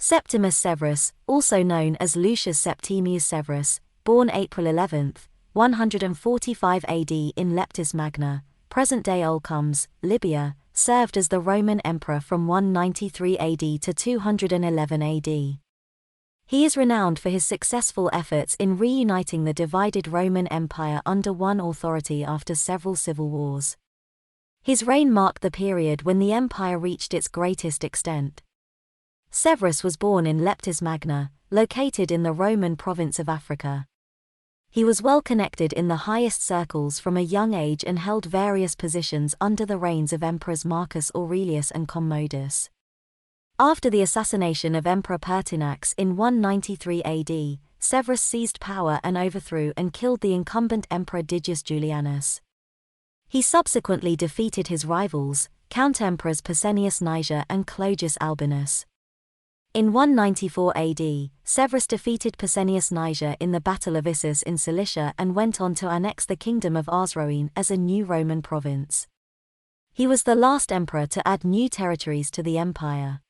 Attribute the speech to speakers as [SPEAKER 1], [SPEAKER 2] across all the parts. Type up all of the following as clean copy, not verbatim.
[SPEAKER 1] Septimius Severus, also known as Lucius Septimius Severus, born April 11, 145 AD in Leptis Magna, present-day Olcums, Libya, served as the Roman emperor from 193 AD to 211 AD. He is renowned for his successful efforts in reuniting the divided Roman Empire under one authority after several civil wars. His reign marked the period when the empire reached its greatest extent. Severus was born in Leptis Magna, located in the Roman province of Africa. He was well connected in the highest circles from a young age and held various positions under the reigns of Emperors Marcus Aurelius and Commodus. After the assassination of Emperor Pertinax in 193 AD, Severus seized power and overthrew and killed the incumbent Emperor Didius Julianus. He subsequently defeated his rivals, Count-Emperors Pescennius Niger and Clodius Albinus. In 194 AD, Severus defeated Pescennius Niger in the Battle of Issus in Cilicia and went on to annex the kingdom of Osroene as a new Roman province. He was the last emperor to add new territories to the empire.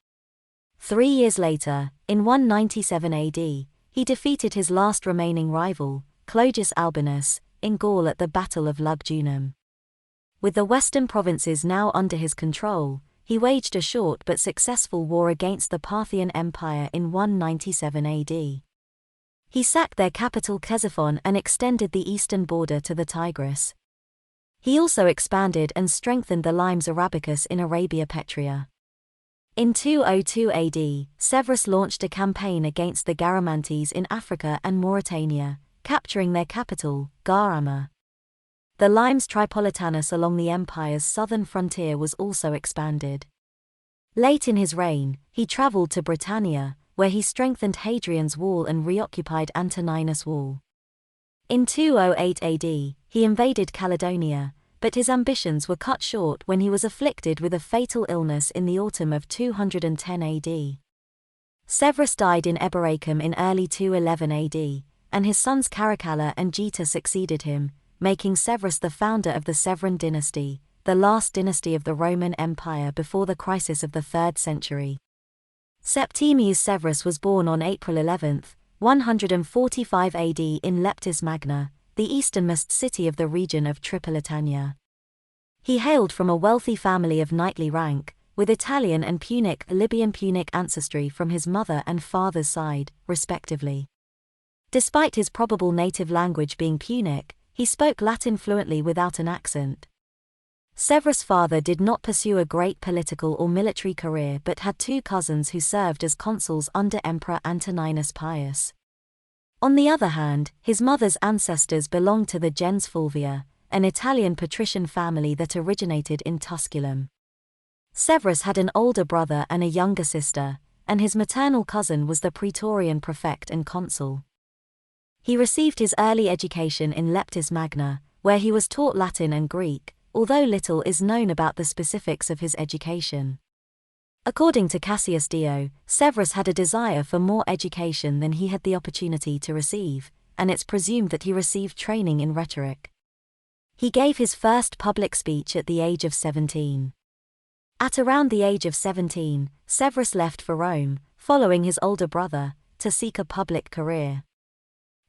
[SPEAKER 1] 3 years later, in 197 AD, he defeated his last remaining rival, Clodius Albinus, in Gaul at the Battle of Lugdunum. With the western provinces now under his control, he waged a short but successful war against the Parthian Empire in 197 AD. He sacked their capital Ctesiphon and extended the eastern border to the Tigris. He also expanded and strengthened the Limes Arabicus in Arabia Petrea. In 202 AD, Severus launched a campaign against the Garamantes in Africa and Mauritania, capturing their capital, Garama. The Limes Tripolitanus along the empire's southern frontier was also expanded. Late in his reign, he traveled to Britannia, where he strengthened Hadrian's Wall and reoccupied Antoninus' Wall. In 208 AD, he invaded Caledonia, but his ambitions were cut short when he was afflicted with a fatal illness in the autumn of 210 AD. Severus died in Eboracum in early 211 AD, and his sons Caracalla and Geta succeeded him, making Severus the founder of the Severan dynasty, the last dynasty of the Roman Empire before the crisis of the 3rd century. Septimius Severus was born on April 11, 145 AD in Leptis Magna, the easternmost city of the region of Tripolitania. He hailed from a wealthy family of knightly rank, with Italian and Libyan Punic ancestry from his mother and father's side, respectively. Despite his probable native language being Punic, he spoke Latin fluently without an accent. Severus' father did not pursue a great political or military career but had 2 cousins who served as consuls under Emperor Antoninus Pius. On the other hand, his mother's ancestors belonged to the gens Fulvia, an Italian patrician family that originated in Tusculum. Severus had an older brother and a younger sister, and his maternal cousin was the praetorian prefect and consul. He received his early education in Leptis Magna, where he was taught Latin and Greek, although little is known about the specifics of his education. According to Cassius Dio, Severus had a desire for more education than he had the opportunity to receive, and it's presumed that he received training in rhetoric. He gave his first public speech at the age of 17. At around the age of 17, Severus left for Rome, following his older brother, to seek a public career.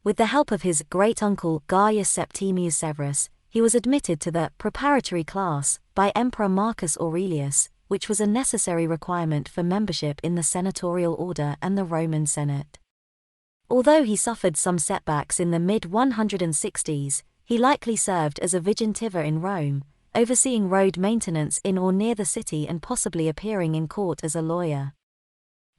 [SPEAKER 1] With the help of his great-uncle Gaius Septimius Severus, he was admitted to the preparatory class by Emperor Marcus Aurelius, which was a necessary requirement for membership in the senatorial order and the Roman Senate. Although he suffered some setbacks in the mid-160s, he likely served as a vigintiver in Rome, overseeing road maintenance in or near the city and possibly appearing in court as a lawyer.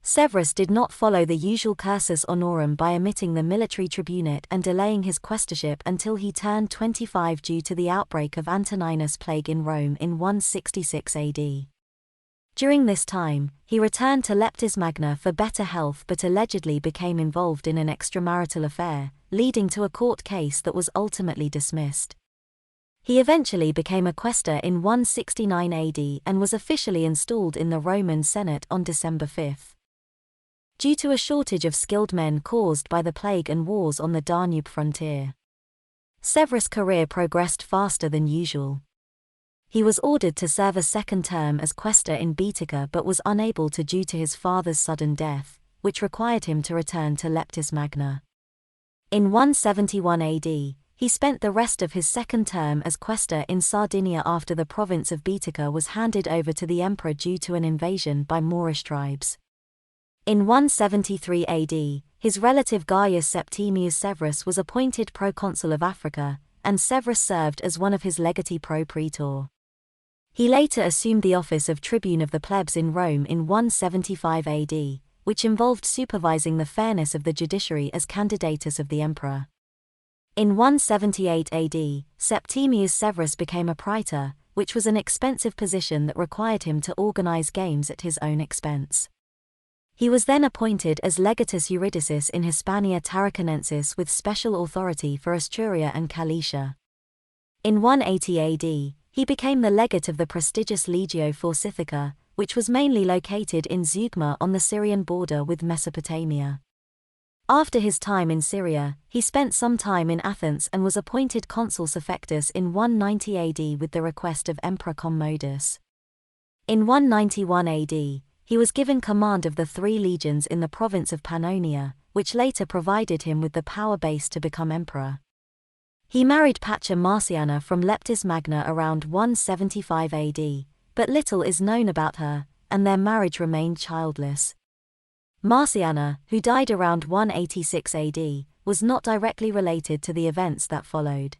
[SPEAKER 1] Severus did not follow the usual cursus honorum by omitting the military tribunate and delaying his quaestorship until he turned 25 due to the outbreak of Antoninus' plague in Rome in 166 AD. During this time, he returned to Leptis Magna for better health but allegedly became involved in an extramarital affair, leading to a court case that was ultimately dismissed. He eventually became a quaestor in 169 AD and was officially installed in the Roman Senate on December 5. Due to a shortage of skilled men caused by the plague and wars on the Danube frontier, Severus' career progressed faster than usual. He was ordered to serve a second term as quaestor in Baetica but was unable to due to his father's sudden death, which required him to return to Leptis Magna. In 171 AD, he spent the rest of his second term as quaestor in Sardinia after the province of Baetica was handed over to the emperor due to an invasion by Moorish tribes. In 173 AD, his relative Gaius Septimius Severus was appointed proconsul of Africa, and Severus served as one of his legati pro praetor. He later assumed the office of tribune of the plebs in Rome in 175 AD, which involved supervising the fairness of the judiciary as candidatus of the emperor. In 178 AD, Septimius Severus became a praetor, which was an expensive position that required him to organize games at his own expense. He was then appointed as legatus iuridicis in Hispania Tarraconensis with special authority for Asturia and Galicia. In 180 AD, he became the legate of the prestigious Legio Forsythica, which was mainly located in Zeugma on the Syrian border with Mesopotamia. After his time in Syria, he spent some time in Athens and was appointed consul suffectus in 190 AD with the request of Emperor Commodus. In 191 AD, he was given command of the 3 legions in the province of Pannonia, which later provided him with the power base to become emperor. He married Pacha Marciana from Leptis Magna around 175 AD, but little is known about her, and their marriage remained childless. Marciana, who died around 186 AD, was not directly related to the events that followed.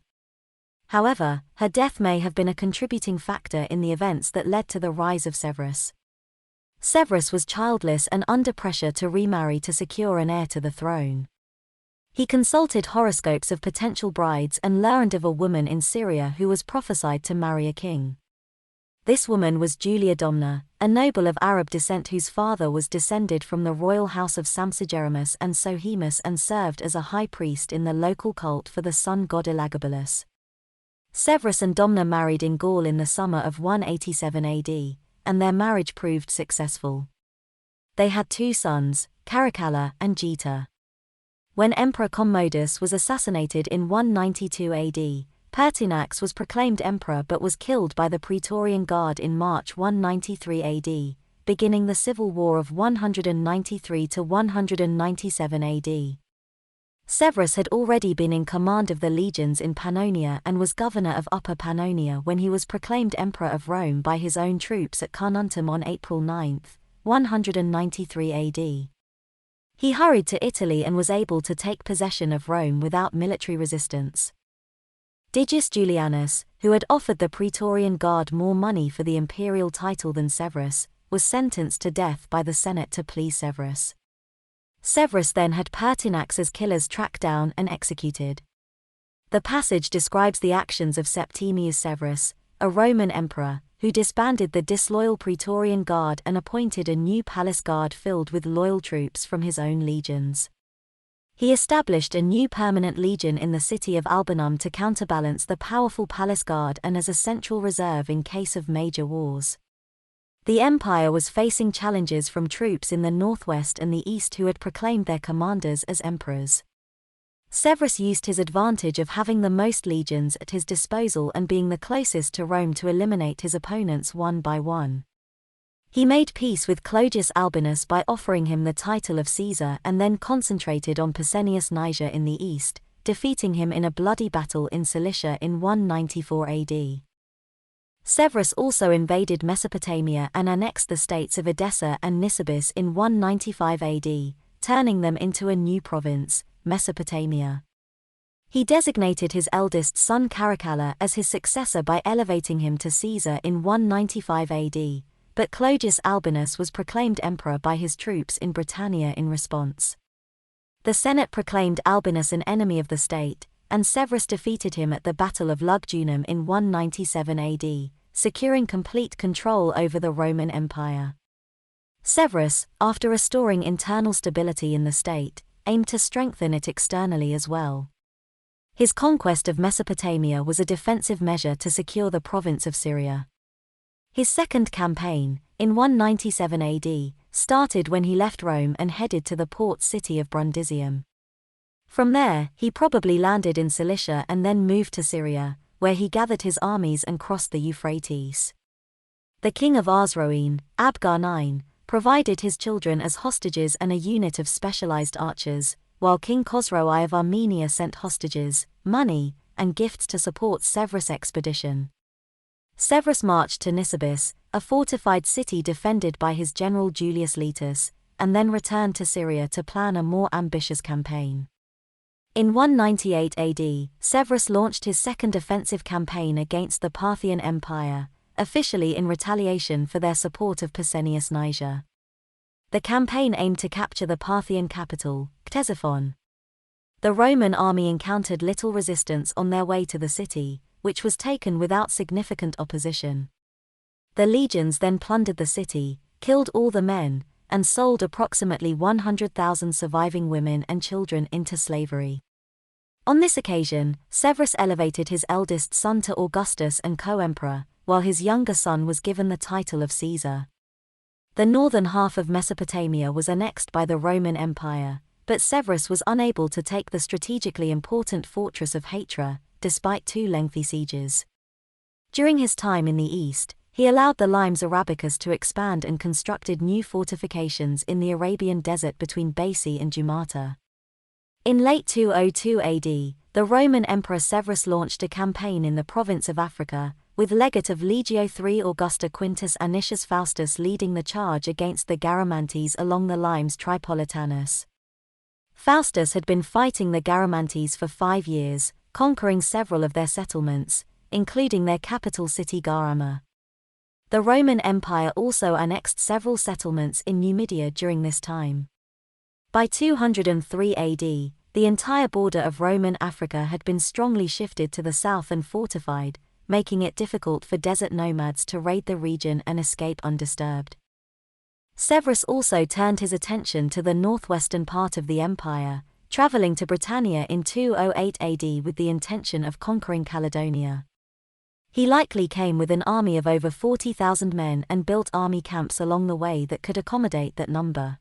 [SPEAKER 1] However, her death may have been a contributing factor in the events that led to the rise of Severus. Severus was childless and under pressure to remarry to secure an heir to the throne. He consulted horoscopes of potential brides and learned of a woman in Syria who was prophesied to marry a king. This woman was Julia Domna, a noble of Arab descent whose father was descended from the royal house of Sampsigeramus and Sohemus and served as a high priest in the local cult for the sun god Elagabalus. Severus and Domna married in Gaul in the summer of 187 AD, and their marriage proved successful. They had 2 sons, Caracalla and Geta. When Emperor Commodus was assassinated in 192 AD, Pertinax was proclaimed emperor but was killed by the Praetorian Guard in March 193 AD, beginning the civil war of 193 to 197 AD. Severus had already been in command of the legions in Pannonia and was governor of Upper Pannonia when he was proclaimed emperor of Rome by his own troops at Carnuntum on April 9, 193 AD. He hurried to Italy and was able to take possession of Rome without military resistance. Digius Julianus, who had offered the Praetorian Guard more money for the imperial title than Severus, was sentenced to death by the Senate to please Severus. Severus then had Pertinax's killers tracked down and executed. The passage describes the actions of Septimius Severus, a Roman emperor, who disbanded the disloyal Praetorian Guard and appointed a new palace guard filled with loyal troops from his own legions. He established a new permanent legion in the city of Albanum to counterbalance the powerful palace guard and as a central reserve in case of major wars. The empire was facing challenges from troops in the northwest and the east who had proclaimed their commanders as emperors. Severus used his advantage of having the most legions at his disposal and being the closest to Rome to eliminate his opponents one by one. He made peace with Clodius Albinus by offering him the title of Caesar and then concentrated on Pescennius Niger in the east, defeating him in a bloody battle in Cilicia in 194 AD. Severus also invaded Mesopotamia and annexed the states of Edessa and Nisibis in 195 AD, turning them into a new province, Mesopotamia. He designated his eldest son Caracalla as his successor by elevating him to Caesar in 195 AD, but Clodius Albinus was proclaimed emperor by his troops in Britannia in response. The Senate proclaimed Albinus an enemy of the state, and Severus defeated him at the Battle of Lugdunum in 197 AD, securing complete control over the Roman Empire. Severus, after restoring internal stability in the state, aimed to strengthen it externally as well. His conquest of Mesopotamia was a defensive measure to secure the province of Syria. His second campaign, in 197 AD, started when he left Rome and headed to the port city of Brundisium. From there, he probably landed in Cilicia and then moved to Syria, where he gathered his armies and crossed the Euphrates. The king of Osroene, Abgar IX, provided his children as hostages and a unit of specialized archers, while King Khosrow I of Armenia sent hostages, money, and gifts to support Severus' expedition. Severus marched to Nisibis, a fortified city defended by his general Julius Letus, and then returned to Syria to plan a more ambitious campaign. In 198 AD, Severus launched his second offensive campaign against the Parthian Empire, officially in retaliation for their support of Pescennius Niger. The campaign aimed to capture the Parthian capital, Ctesiphon. The Roman army encountered little resistance on their way to the city, which was taken without significant opposition. The legions then plundered the city, killed all the men, and sold approximately 100,000 surviving women and children into slavery. On this occasion, Severus elevated his eldest son to Augustus and co-emperor, while his younger son was given the title of Caesar. The northern half of Mesopotamia was annexed by the Roman Empire, but Severus was unable to take the strategically important fortress of Hatra, despite 2 lengthy sieges. During his time in the east, he allowed the Limes Arabicus to expand and constructed new fortifications in the Arabian desert between Baisi and Jumata. In late 202 AD, the Roman Emperor Severus launched a campaign in the province of Africa, with legate of Legio III Augusta Quintus Anicius Faustus leading the charge against the Garamantes along the Limes Tripolitanus. Faustus had been fighting the Garamantes for 5 years, conquering several of their settlements, including their capital city Garama. The Roman Empire also annexed several settlements in Numidia during this time. By 203 AD, the entire border of Roman Africa had been strongly shifted to the south and fortified, making it difficult for desert nomads to raid the region and escape undisturbed. Severus also turned his attention to the northwestern part of the empire, traveling to Britannia in 208 AD with the intention of conquering Caledonia. He likely came with an army of over 40,000 men and built army camps along the way that could accommodate that number.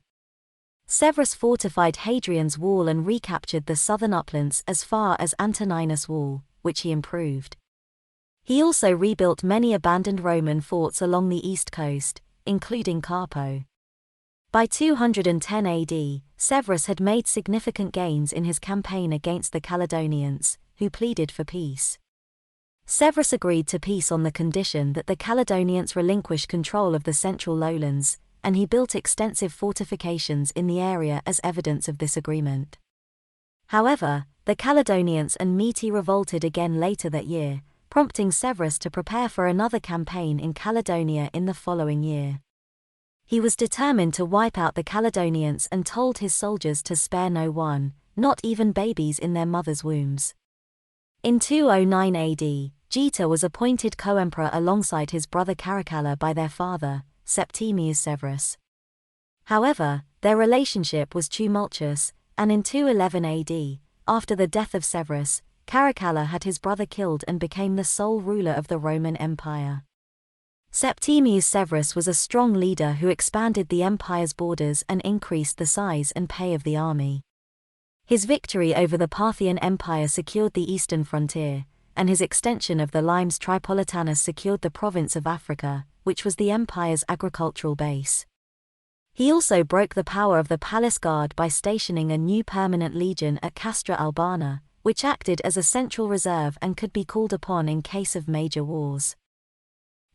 [SPEAKER 1] Severus fortified Hadrian's Wall and recaptured the southern uplands as far as Antoninus' Wall, which he improved. He also rebuilt many abandoned Roman forts along the east coast, including Carpo. By 210 AD, Severus had made significant gains in his campaign against the Caledonians, who pleaded for peace. Severus agreed to peace on the condition that the Caledonians relinquish control of the central lowlands, and he built extensive fortifications in the area as evidence of this agreement. However, the Caledonians and Meti revolted again later that year, prompting Severus to prepare for another campaign in Caledonia in the following year. He was determined to wipe out the Caledonians and told his soldiers to spare no one, not even babies in their mothers' wombs. In 209 AD, Geta was appointed co-emperor alongside his brother Caracalla by their father, Septimius Severus. However, their relationship was tumultuous, and in 211 AD, after the death of Severus, Caracalla had his brother killed and became the sole ruler of the Roman Empire. Septimius Severus was a strong leader who expanded the empire's borders and increased the size and pay of the army. His victory over the Parthian Empire secured the eastern frontier, and his extension of the Limes Tripolitanus secured the province of Africa, which was the empire's agricultural base. He also broke the power of the palace guard by stationing a new permanent legion at Castra Albana, which acted as a central reserve and could be called upon in case of major wars.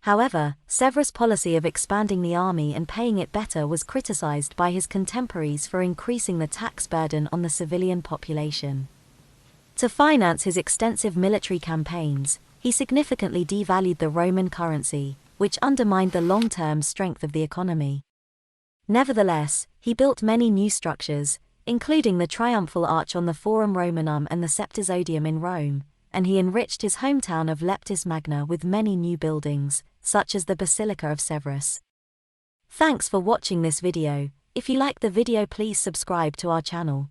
[SPEAKER 1] However, Severus' policy of expanding the army and paying it better was criticized by his contemporaries for increasing the tax burden on the civilian population. To finance his extensive military campaigns, he significantly devalued the Roman currency, which undermined the long-term strength of the economy. Nevertheless, he built many new structures, including the Triumphal Arch on the Forum Romanum and the Septisodium in Rome, and he enriched his hometown of Leptis Magna with many new buildings, such as the Basilica of Severus. Thanks for watching this video. If you like the video, please subscribe to our channel.